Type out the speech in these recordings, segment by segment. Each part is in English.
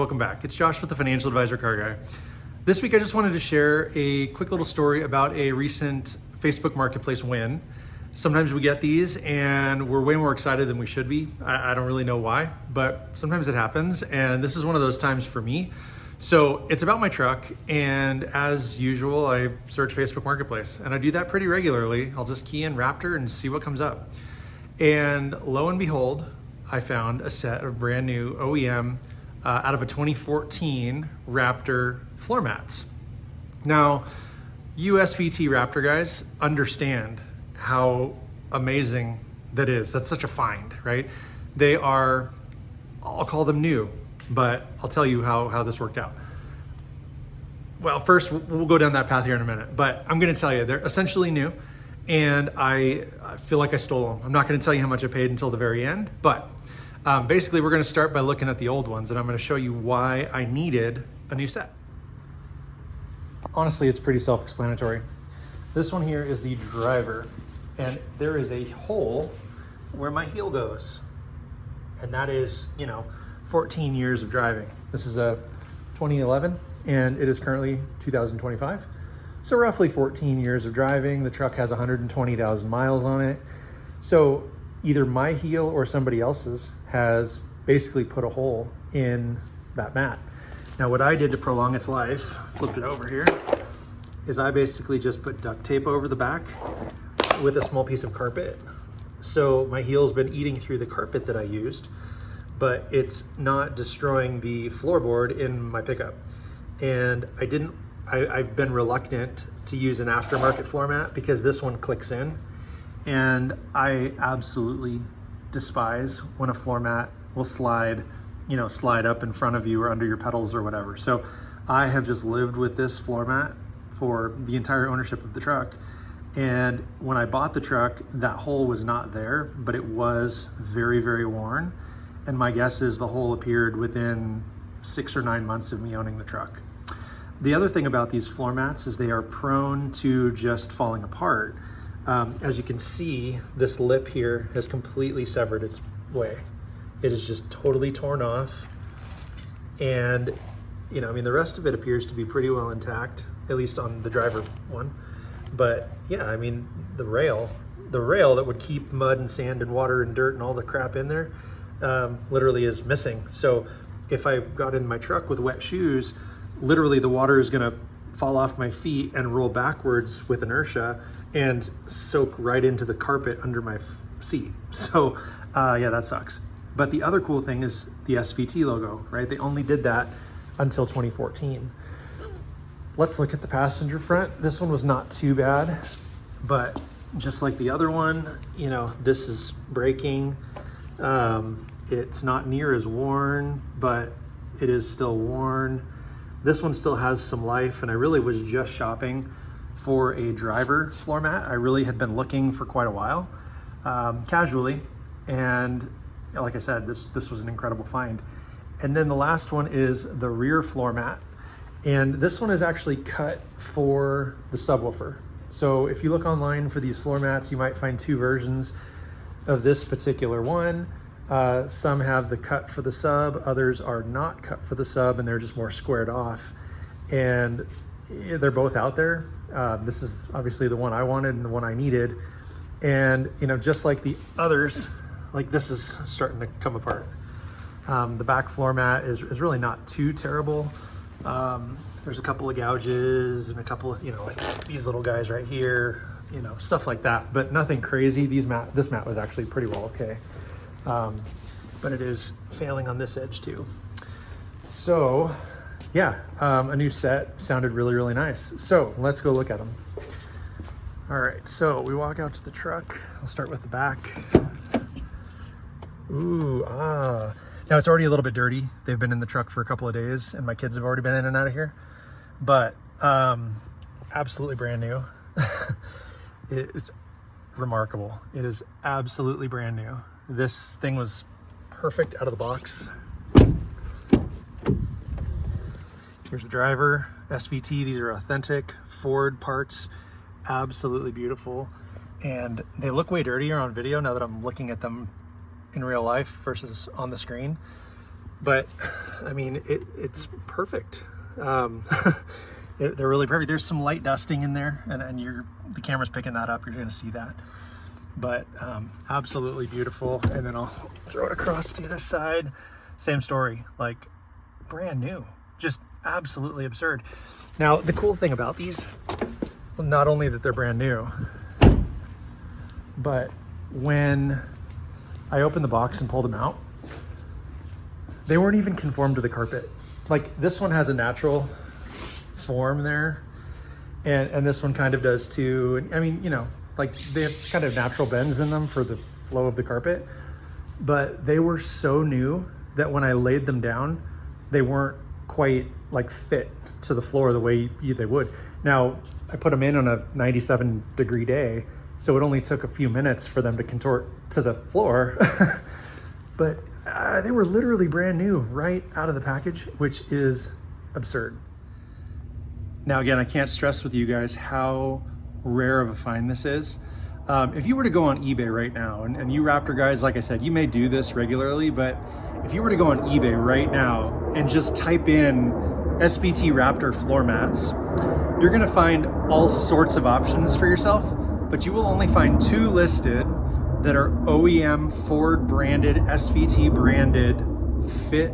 welcome back. It's Josh with the Financial Advisor Car Guy. This week I just wanted to share a quick little story about a recent Facebook Marketplace win. Sometimes we get these and we're way more excited than we should be. I don't really know why, but sometimes it happens, and this is one of those times for me. So it's about my truck, and as usual, I search Facebook Marketplace, and I do that pretty regularly. I'll just key in Raptor and see what comes up. And lo and behold, I found a set of brand new OEM out of a 2014 Raptor floor mats. Now, you SVT Raptor guys understand how amazing that is. That's such a find, right? They are, I'll call them new, but I'll tell you how this worked out. Well, first we'll go down that path here in a minute, but I'm gonna tell you, they're essentially new, and I feel like I stole them. I'm not gonna tell you how much I paid until the very end, but basically we're gonna start by looking at the old ones, and I'm gonna show you why I needed a new set. Honestly, it's pretty self-explanatory. This one here is the driver, and there is a hole where my heel goes. And that is, 14 years of driving. This is a 2011, and it is currently 2025. So roughly 14 years of driving. The truck has 120,000 miles on it. So either my heel or somebody else's has basically put a hole in that mat. Now what I did to prolong its life, flipped it over here, is I basically just put duct tape over the back with a small piece of carpet. So my heel's been eating through the carpet that I used, but it's not destroying the floorboard in my pickup. And I've been reluctant to use an aftermarket floor mat because this one clicks in, and I absolutely despise when a floor mat will slide up in front of you or under your pedals or whatever. So I have just lived with this floor mat for the entire ownership of the truck. And when I bought the truck, that hole was not there, but it was very, very worn. And my guess is the hole appeared within 6 or 9 months of me owning the truck. The other thing about these floor mats is they are prone to just falling apart. As you can see, this lip here has completely severed its way. It is just totally torn off. And, the rest of it appears to be pretty well intact, at least on the driver one. But yeah, the rail that would keep mud and sand and water and dirt and all the crap in there literally is missing. So if I got in my truck with wet shoes, literally the water is gonna fall off my feet and roll backwards with inertia and soak right into the carpet under my seat. So yeah, that sucks. But the other cool thing is the SVT logo, right? They only did that until 2014. Let's look at the passenger front. This one was not too bad, but just like the other one, this is breaking. It's not near as worn, but it is still worn. This one still has some life, and I really was just shopping for a driver floor mat. I really had been looking for quite a while, casually, and like I said, this was an incredible find. And then the last one is the rear floor mat. And this one is actually cut for the subwoofer. So if you look online for these floor mats, you might find two versions of this particular one. Some have the cut for the sub, others are not cut for the sub, and they're just more squared off. And they're both out there. This is obviously the one I wanted and the one I needed. And just like the others, like this is starting to come apart. The back floor mat is really not too terrible. There's a couple of gouges and a couple of, like these little guys right here, stuff like that, but nothing crazy. This mat was actually pretty well okay. But it is failing on this edge too. So yeah, a new set sounded really, really nice. So let's go look at them. All right, so we walk out to the truck. I'll start with the back. Now it's already a little bit dirty. They've been in the truck for a couple of days, and my kids have already been in and out of here, but absolutely brand new. It's remarkable. It is absolutely brand new. This thing was perfect out of the box. Here's the driver, SVT. These are authentic Ford parts, absolutely beautiful. And they look way dirtier on video now that I'm looking at them in real life versus on the screen. But I mean, it's perfect. They're really perfect. There's some light dusting in there, and the camera's picking that up. You're going to see that. But absolutely beautiful. And then I'll throw it across to the other side. Same story, like brand new, just absolutely absurd. Now, the cool thing about these, well, not only that they're brand new, but when I opened the box and pulled them out, they weren't even conformed to the carpet. Like this one has a natural form there, and this one kind of does too. And I mean, like they have kind of natural bends in them for the flow of the carpet, but they were so new that when I laid them down, they weren't quite like fit to the floor the way they would. Now, I put them in on a 97-degree day, so it only took a few minutes for them to contort to the floor. But they were literally brand new right out of the package, which is absurd. Now, again, I can't stress with you guys how rare of a find this is. If you were to go on eBay right now, and you Raptor guys, like I said, you may do this regularly, but if you were to go on eBay right now and just type in SVT Raptor floor mats, you're gonna find all sorts of options for yourself, but you will only find 2 listed that are OEM Ford branded, SVT branded fit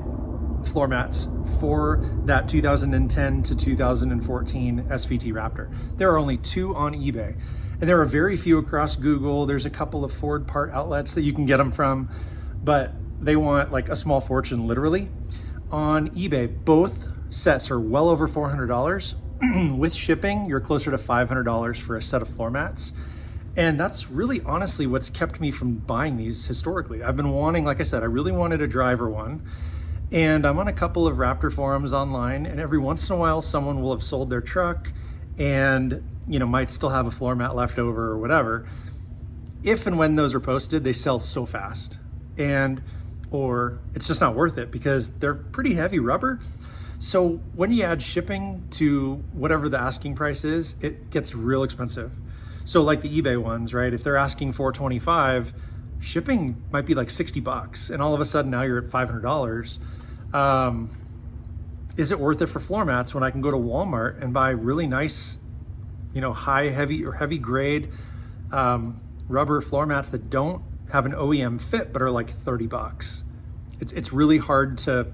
floor mats for that 2010 to 2014 SVT Raptor. There are only 2 on eBay, and there are very few across Google. There's a couple of Ford part outlets that you can get them from, but they want like a small fortune, literally. On eBay, both sets are well over $400. With shipping, you're closer to $500 for a set of floor mats. And that's really honestly what's kept me from buying these historically. I've been wanting, like I said, I really wanted a driver one. And I'm on a couple of Raptor forums online, and every once in a while someone will have sold their truck and might still have a floor mat left over or whatever. If and when those are posted, they sell so fast, or it's just not worth it because they're pretty heavy rubber. So when you add shipping to whatever the asking price is, it gets real expensive. So like the eBay ones, right? If they're asking $425, shipping might be like $60, and all of a sudden now you're at $500. Is it worth it for floor mats when I can go to Walmart and buy really nice, heavy grade rubber floor mats that don't have an OEM fit but are like $30? It's really hard to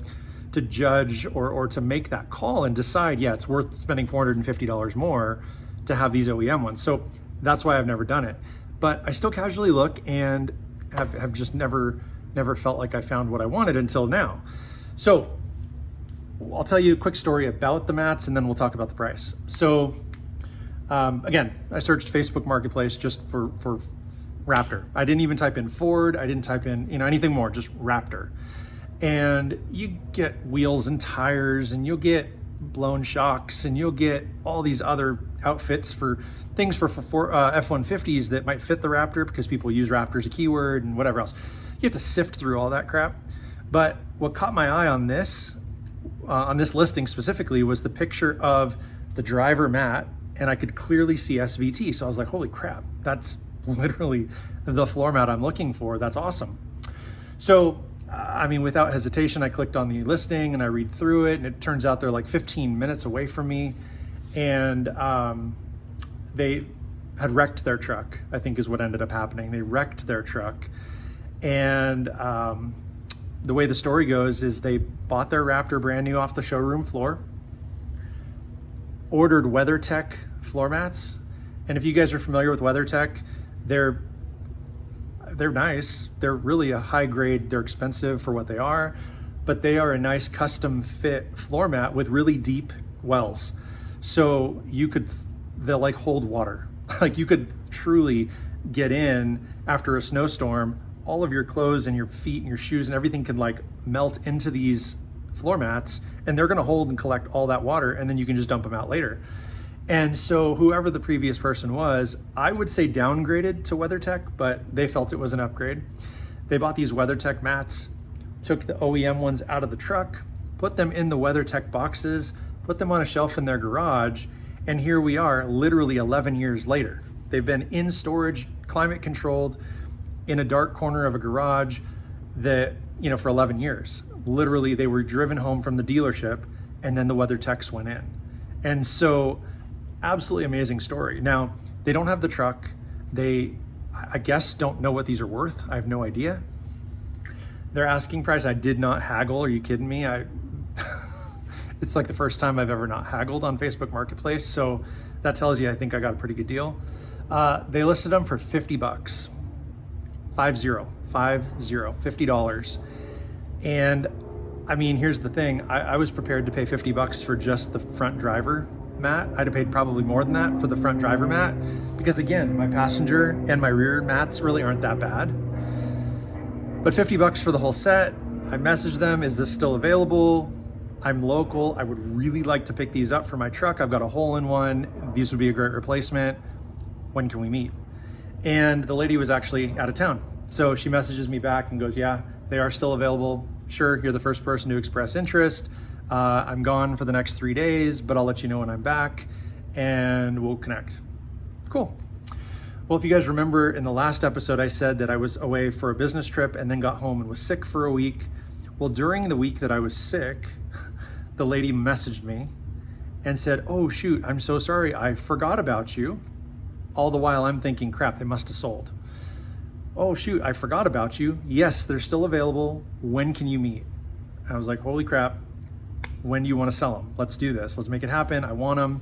judge or to make that call and decide, yeah, it's worth spending $450 more to have these OEM ones. So that's why I've never done it. But I still casually look and have just never felt like I found what I wanted until now. So I'll tell you a quick story about the mats, and then we'll talk about the price. So again, I searched Facebook Marketplace just for Raptor. I didn't even type in Ford. I didn't type in anything more, just Raptor. And you get wheels and tires, and you'll get blown shocks, and you'll get all these other outfits for things for F-150s that might fit the Raptor because people use Raptor as a keyword and whatever else. You have to sift through all that crap. But what caught my eye on this listing specifically was the picture of the driver mat, and I could clearly see SVT. So I was like, holy crap, that's literally the floor mat I'm looking for. That's awesome. So without hesitation, I clicked on the listing and I read through it, and it turns out they're like 15 minutes away from me. And they had wrecked their truck, I think is what ended up happening. They wrecked their truck. And the way the story goes is they bought their Raptor brand new off the showroom floor, ordered WeatherTech floor mats. And if you guys are familiar with WeatherTech, they're nice. They're really a high grade. They're expensive for what they are, but they are a nice custom fit floor mat with really deep wells. So they'll like hold water. Like you could truly get in after a snowstorm, all of your clothes and your feet and your shoes and everything can like melt into these floor mats, and they're gonna hold and collect all that water, and then you can just dump them out later. And so whoever the previous person was, I would say downgraded to WeatherTech, but they felt it was an upgrade. They bought these WeatherTech mats, took the OEM ones out of the truck, put them in the WeatherTech boxes, put them on a shelf in their garage, and here we are literally 11 years later. They've been in storage, climate controlled, in a dark corner of a garage that, for 11 years. Literally, they were driven home from the dealership and then the WeatherTechs went in. And so, absolutely amazing story. Now, they don't have the truck. They, I guess, don't know what these are worth. I have no idea. Their asking price, I did not haggle. Are you kidding me? It's like the first time I've ever not haggled on Facebook Marketplace. So that tells you I think I got a pretty good deal. They listed them for $50. $50. And I mean, here's the thing. I was prepared to pay $50 for just the front driver mat. I'd have paid probably more than that for the front driver mat, because again, my passenger and my rear mats really aren't that bad. But $50 for the whole set. I messaged them, is this still available? I'm local. I would really like to pick these up for my truck. I've got a hole in one. These would be a great replacement. When can we meet? And the lady was actually out of town. So she messages me back and goes, yeah, they are still available. Sure, you're the first person to express interest. I'm gone for the next 3 days, but I'll let you know when I'm back and we'll connect. Cool. Well, if you guys remember in the last episode, I said that I was away for a business trip and then got home and was sick for a week. Well, during the week that I was sick, the lady messaged me and said, oh shoot, I'm so sorry, I forgot about you. All the while I'm thinking, crap, they must have sold. Oh shoot, I forgot about you. Yes, they're still available. When can you meet? I was like, holy crap, when do you want to sell them? Let's do this. Let's make it happen. I want them.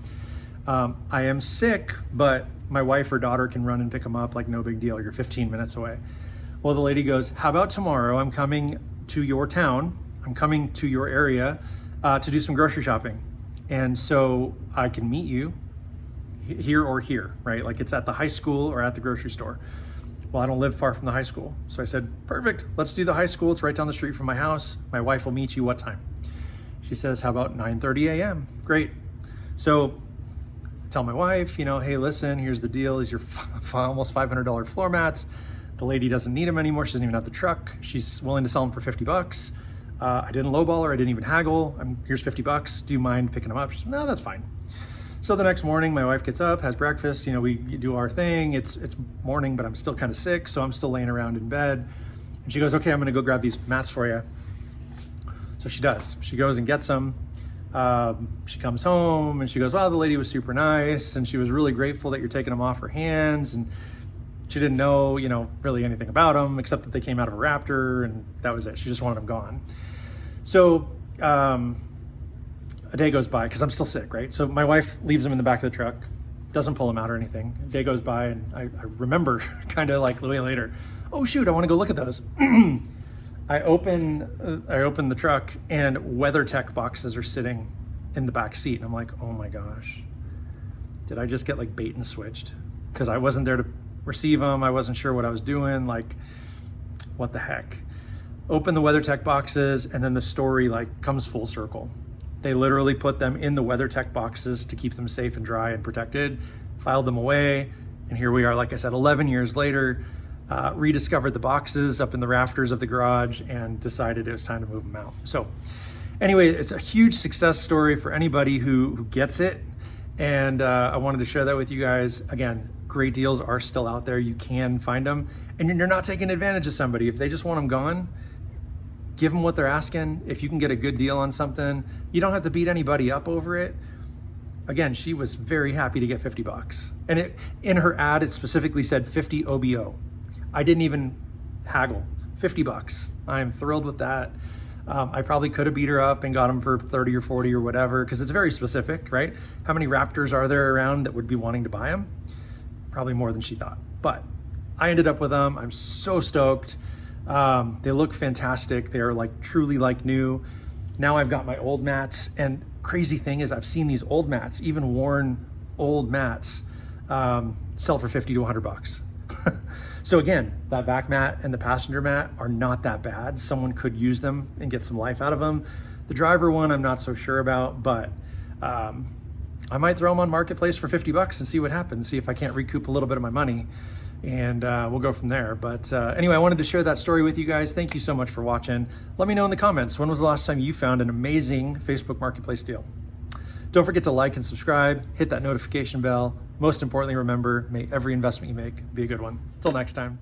I am sick, but my wife or daughter can run and pick them up, like no big deal. You're 15 minutes away. Well, the lady goes, how about tomorrow? I'm coming to your town. I'm coming to your area to do some grocery shopping. And so I can meet you here or here, right? Like it's at the high school or at the grocery store. Well, I don't live far from the high school. So I said, perfect, let's do the high school. It's right down the street from my house. My wife will meet you what time? She says, how about 9:30 a.m.? Great. So I tell my wife, you know, hey, listen, here's the deal. These are almost $500 floor mats. The lady doesn't need them anymore. She doesn't even have the truck. She's willing to sell them for $50. I didn't lowball her. I didn't even haggle. Here's $50. Do you mind picking them up? She said, no, that's fine. So the next morning, my wife gets up, has breakfast. You know, we do our thing. It's morning, but I'm still kind of sick, so I'm still laying around in bed. And she goes, okay, I'm gonna go grab these mats for you. So she does. She goes and gets them. She comes home and she goes, wow, the lady was super nice, and she was really grateful that you're taking them off her hands. And she didn't know, you know, really anything about them except that they came out of a Raptor, and that was it. She just wanted them gone. So a day goes by, because I'm still sick, right? So my wife leaves them in the back of the truck, doesn't pull them out or anything. A day goes by, and I remember kind of like way later, oh shoot, I want to go look at those. I open the truck, and WeatherTech boxes are sitting in the back seat. And I'm like, oh my gosh, did I just get like bait and switched? Because I wasn't there to receive them. I wasn't sure what I was doing. Like, what the heck? Open the WeatherTech boxes, and then the story like comes full circle. They literally put them in the WeatherTech boxes to keep them safe and dry and protected, filed them away, and here we are, like I said, 11 years later, rediscovered the boxes up in the rafters of the garage and decided it was time to move them out. So anyway, it's a huge success story for anybody who gets it, and I wanted to share that with you guys. Again, great deals are still out there. You can find them, and you're not taking advantage of somebody. If they just want them gone, give them what they're asking. If you can get a good deal on something, you don't have to beat anybody up over it. Again, she was very happy to get $50. And in her ad, it specifically said 50 OBO. I didn't even haggle, $50. I am thrilled with that. I probably could have beat her up and got them for 30 or 40 or whatever, because it's very specific, right? How many Raptors are there around that would be wanting to buy them? Probably more than she thought. But I ended up with them. I'm so stoked. They look fantastic. They are like truly like new. Now I've got my old mats, and crazy thing is I've seen these old mats, even worn old mats, sell for 50 to $100. So again, that back mat and the passenger mat are not that bad. Someone could use them and get some life out of them. The driver one, I'm not so sure about, but I might throw them on Marketplace for $50 and see what happens, see if I can't recoup a little bit of my money, and we'll go from there. But anyway, I wanted to share that story with you guys. Thank you so much for watching. Let me know in the comments, when was the last time you found an amazing Facebook Marketplace deal? Don't forget to like and subscribe, hit that notification bell. Most importantly, remember, may every investment you make be a good one. Till next time.